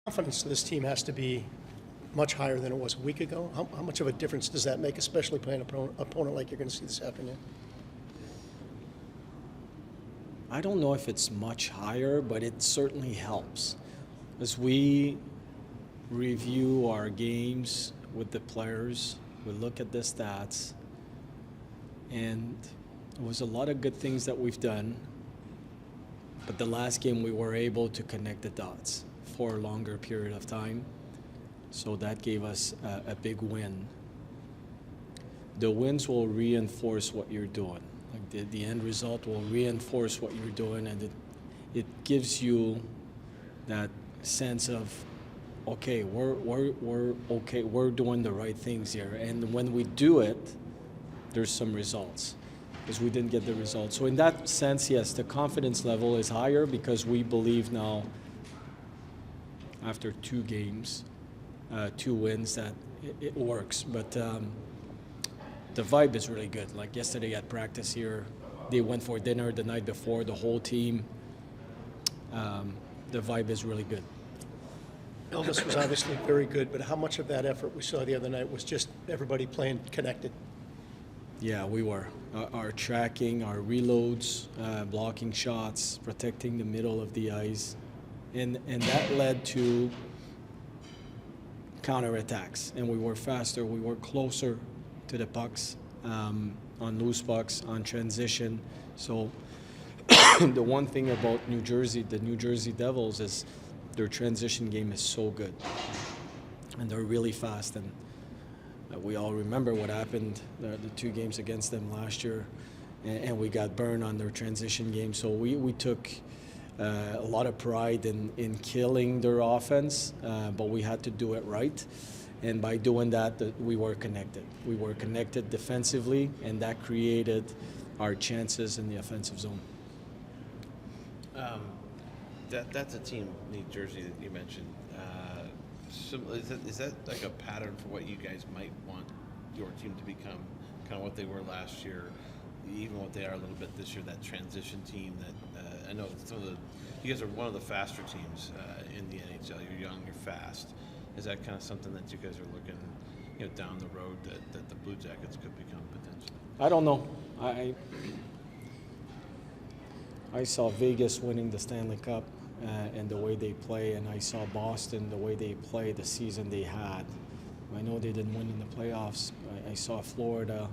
Confidence of this team has to be much higher than it was a week ago. How much of a difference does that make, especially playing an opponent like you're going to see this afternoon? I don't know if it's much higher, but it certainly helps. As we review our games with the players, we look at the stats, and there was a lot of good things that we've done, but the last game we were able to connect the dots for a longer period of time, so that gave us a big win. The wins will reinforce what you're doing. Like the end result will reinforce what you're doing, and it gives you that sense of, okay, we're okay, we're doing the right things here. And when we do it, there's some results, because we didn't get the results. So in that sense, yes, the confidence level is higher because we believe now, after 2 games, 2 wins, that it works. But the vibe is really good. Like yesterday at practice here, they went for dinner the night before, the whole team. The vibe is really good. Elvis was obviously very good, but how much of that effort we saw the other night was just everybody playing connected? Yeah, we were. Our tracking, our reloads, blocking shots, protecting the middle of the ice. And that led to counterattacks. And we were faster, we were closer to the pucks, on loose pucks, on transition. So the one thing about New Jersey, the New Jersey Devils, is their transition game is so good. And they're really fast. And we all remember what happened the 2 games against them last year. And we got burned on their transition game. So we took a lot of pride in killing their offense, but we had to do it right. And by doing that, we were connected. We were connected defensively, and that created our chances in the offensive zone. That's a team, New Jersey, that you mentioned. Is that like a pattern for what you guys might want your team to become, kind of what they were last year, even what they are a little bit this year, that transition team that I know you guys are one of the faster teams in the NHL. You're young, you're fast. Is that kind of something that you guys are looking, down the road that the Blue Jackets could become potentially? I don't know. I saw Vegas winning the Stanley Cup and the way they play, and I saw Boston, the way they play, the season they had. I know they didn't win in the playoffs. I saw Florida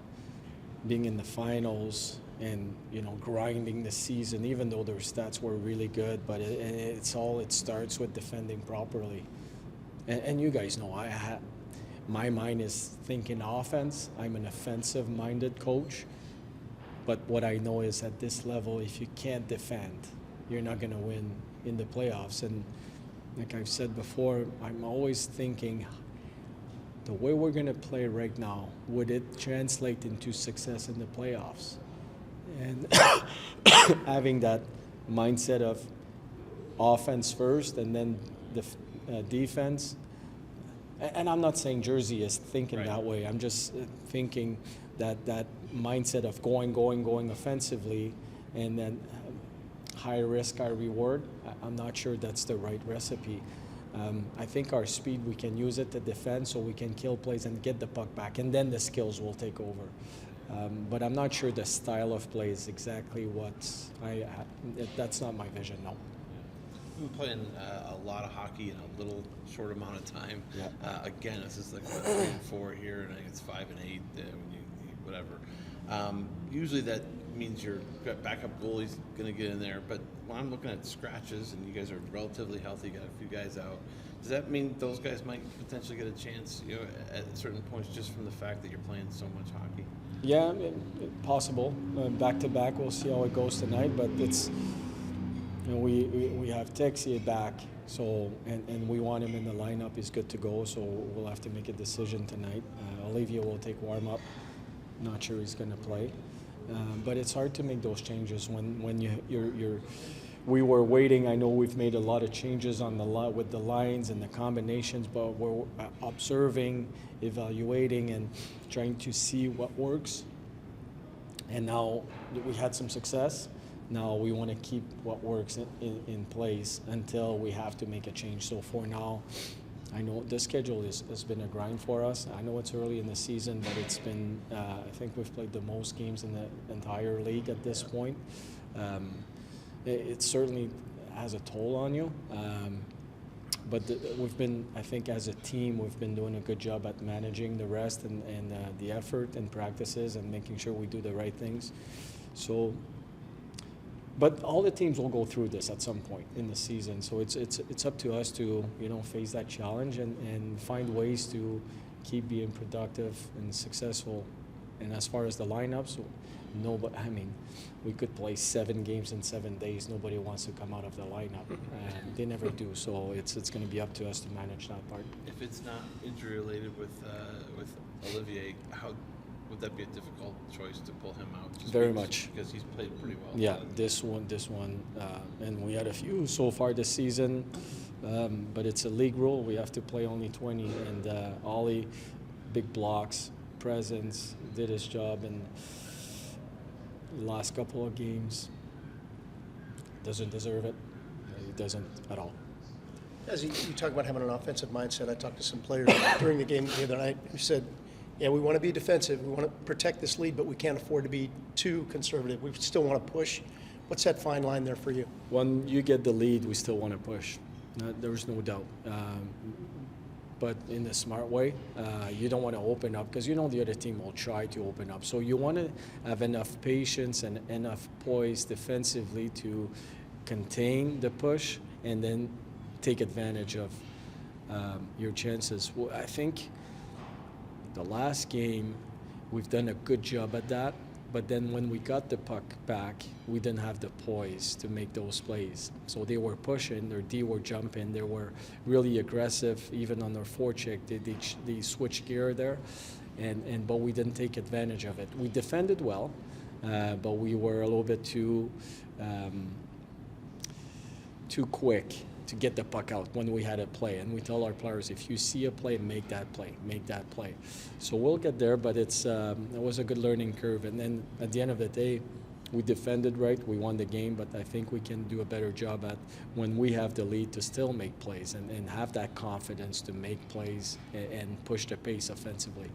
being in the finals and grinding the season, even though their stats were really good. But it starts with defending properly. And you guys know, my mind is thinking offense. I'm an offensive-minded coach. But what I know is at this level, if you can't defend, you're not going to win in the playoffs. And like I've said before, I'm always thinking, the way we're going to play right now, would it translate into success in the playoffs? And having that mindset of offense first and then defense. And I'm not saying Jersey is thinking that way. I'm just thinking that mindset of going offensively, and then high risk, high reward. I'm not sure that's the right recipe. I think our speed, we can use it to defend so we can kill plays and get the puck back, and then the skills will take over. But I'm not sure the style of play is exactly what that's not my vision, no. We've been playing a lot of hockey in a little short amount of time. Yeah. Again, this is like 3 and 4 here, and I think it's 5 and 8 when you whatever. Usually that means your backup goalie's going to get in there, but when I'm looking at scratches and you guys are relatively healthy, got a few guys out, does that mean those guys might potentially get a chance, at certain points, just from the fact that you're playing so much hockey? Yeah, possible. Back to back, we'll see how it goes tonight, but it's. We have Texier back, so and we want him in the lineup. He's good to go, so we'll have to make a decision tonight. Olivier will take warm up. Not sure he's going to play, but it's hard to make those changes when you're. We were waiting. I know we've made a lot of changes on with the lines and the combinations, but we're observing, evaluating, and trying to see what works. And now we had some success. Now we want to keep what works in place until we have to make a change. So for now, I know the schedule has been a grind for us. I know it's early in the season, but it's been, I think we've played the most games in the entire league at this point. It certainly has a toll on you. But we've been, I think as a team, we've been doing a good job at managing the rest and the effort and practices and making sure we do the right things. So, but all the teams will go through this at some point in the season. So it's up to us to, face that challenge and find ways to keep being productive and successful. And as far as the lineups, we could play 7 games in 7 days. Nobody wants to come out of the lineup. They never do. So it's going to be up to us to manage that part. If it's not injury related with Olivier, how would that be a difficult choice to pull him out? Very much, because he's played pretty well. Yeah, this one, and we had a few so far this season, but it's a league rule. We have to play only 20, and Ollie, big blocks, presence, did his job, and the last couple of games doesn't deserve it. He doesn't at all. As you talk about having an offensive mindset, I talked to some players during the game the other night who said, yeah, we want to be defensive. We want to protect this lead, but we can't afford to be too conservative. We still want to push. What's that fine line there for you? When you get the lead, we still want to push. There's no doubt. But in a smart way, you don't want to open up because the other team will try to open up. So you want to have enough patience and enough poise defensively to contain the push and then take advantage of your chances. Well, I think the last game, we've done a good job at that, but then when we got the puck back, we didn't have the poise to make those plays. So they were pushing, their D were jumping, they were really aggressive, even on their forecheck, they switched gear there, but we didn't take advantage of it. We defended well, but we were a little bit too quick to get the puck out when we had a play. And we tell our players, if you see a play, make that play. So we'll get there, but it was a good learning curve. And then at the end of the day, we defended right, we won the game, but I think we can do a better job at when we have the lead to still make plays and have that confidence to make plays and push the pace offensively.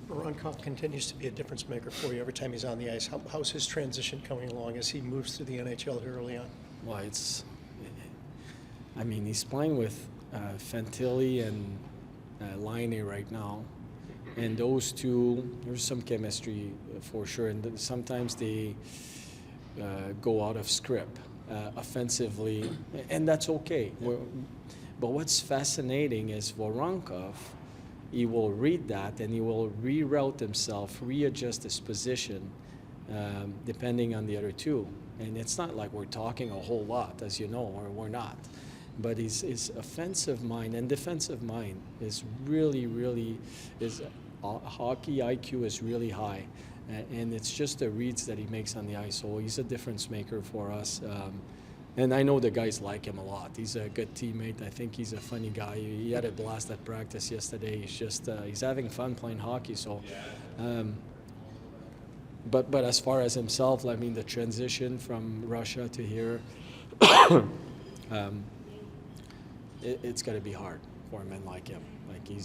Voronkov continues to be a difference maker for you every time he's on the ice. How's his transition coming along as he moves through the NHL here early on? Well, he's playing with Fantilli and Laine right now. And those two, there's some chemistry for sure. And sometimes they go out of script offensively, and that's okay. But what's fascinating is Voronkov, he will read that and he will reroute himself, readjust his position depending on the other two. And it's not like we're talking a whole lot, as you know, or we're not. But his offensive mind and defensive mind is really, his hockey IQ is really high. And it's just the reads that he makes on the ice. So he's a difference maker for us. And I know the guys like him a lot. He's a good teammate. I think he's a funny guy. He had a blast at practice yesterday. He's just he's having fun playing hockey. So, but as far as himself, the transition from Russia to here, it's got to be hard for a man like him. He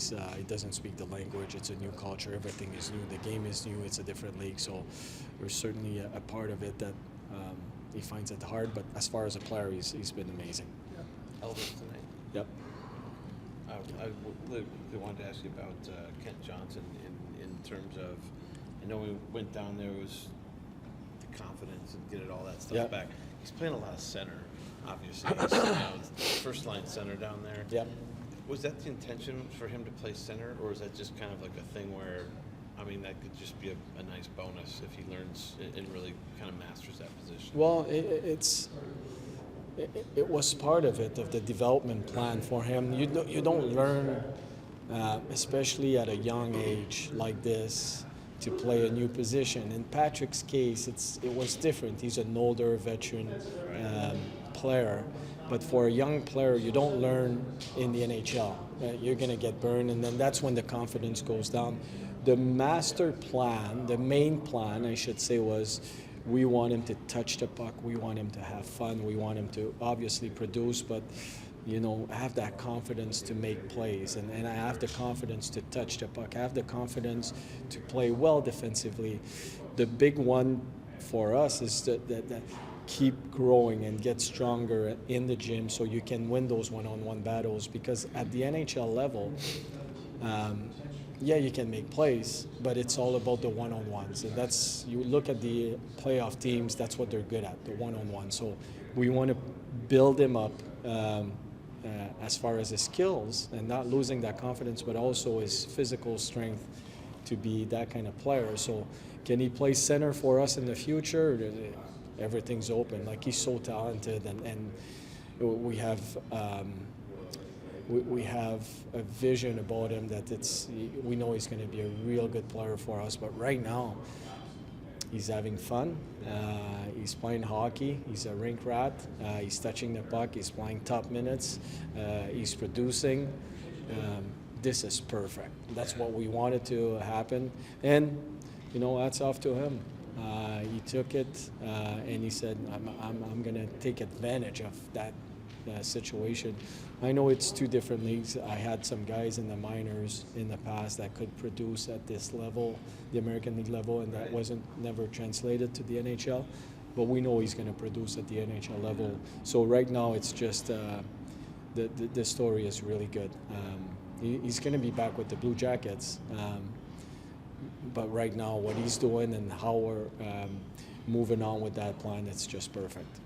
doesn't speak the language. It's a new culture. Everything is new. The game is new. It's a different league. So there's certainly a part of it that he finds it hard. But as far as a player, he's been amazing. Elvis tonight. Yep. I wanted to ask you about Kent Johnson in terms of, I know we went down there, was the confidence and get it all that stuff back. He's playing a lot of center, obviously. He's first line center down there. Yep. Was that the intention for him to play center, or is that just kind of like a thing where, that could just be a nice bonus if he learns and really kind of masters that position? Well, it was part of it, of the development plan for him. You don't learn, especially at a young age like this, to play a new position. In Patrick's case, it was different. He's an older veteran player. But for a young player, you don't learn in the NHL. You're going to get burned, and then that's when the confidence goes down. The master plan, the main plan, I should say, was we want him to touch the puck. We want him to have fun. We want him to obviously produce, but have that confidence to make plays. And I have the confidence to touch the puck. I have the confidence to play well defensively. The big one for us is that keep growing and get stronger in the gym so you can win those one-on-one battles, because at the NHL level, you can make plays, but it's all about the one-on-ones. And you look at the playoff teams, that's what they're good at, the one-on-one. So we want to build him up as far as his skills and not losing that confidence, but also his physical strength to be that kind of player. So can he play center for us in the future? Everything's open. Like, he's so talented, and we have we have a vision about him that we know he's going to be a real good player for us. But right now, he's having fun. He's playing hockey. He's a rink rat. He's touching the puck. He's playing top minutes. He's producing. This is perfect. That's what we wanted to happen. And hats off to him. He took it and he said, I'm going to take advantage of that situation. I know it's two different leagues. I had some guys in the minors in the past that could produce at this level, the American League level, and that wasn't never translated to the NHL. But we know he's going to produce at the NHL level. So right now it's just the story is really good. He's going to be back with the Blue Jackets. But right now, what he's doing and how we're moving on with that plan, it's just perfect.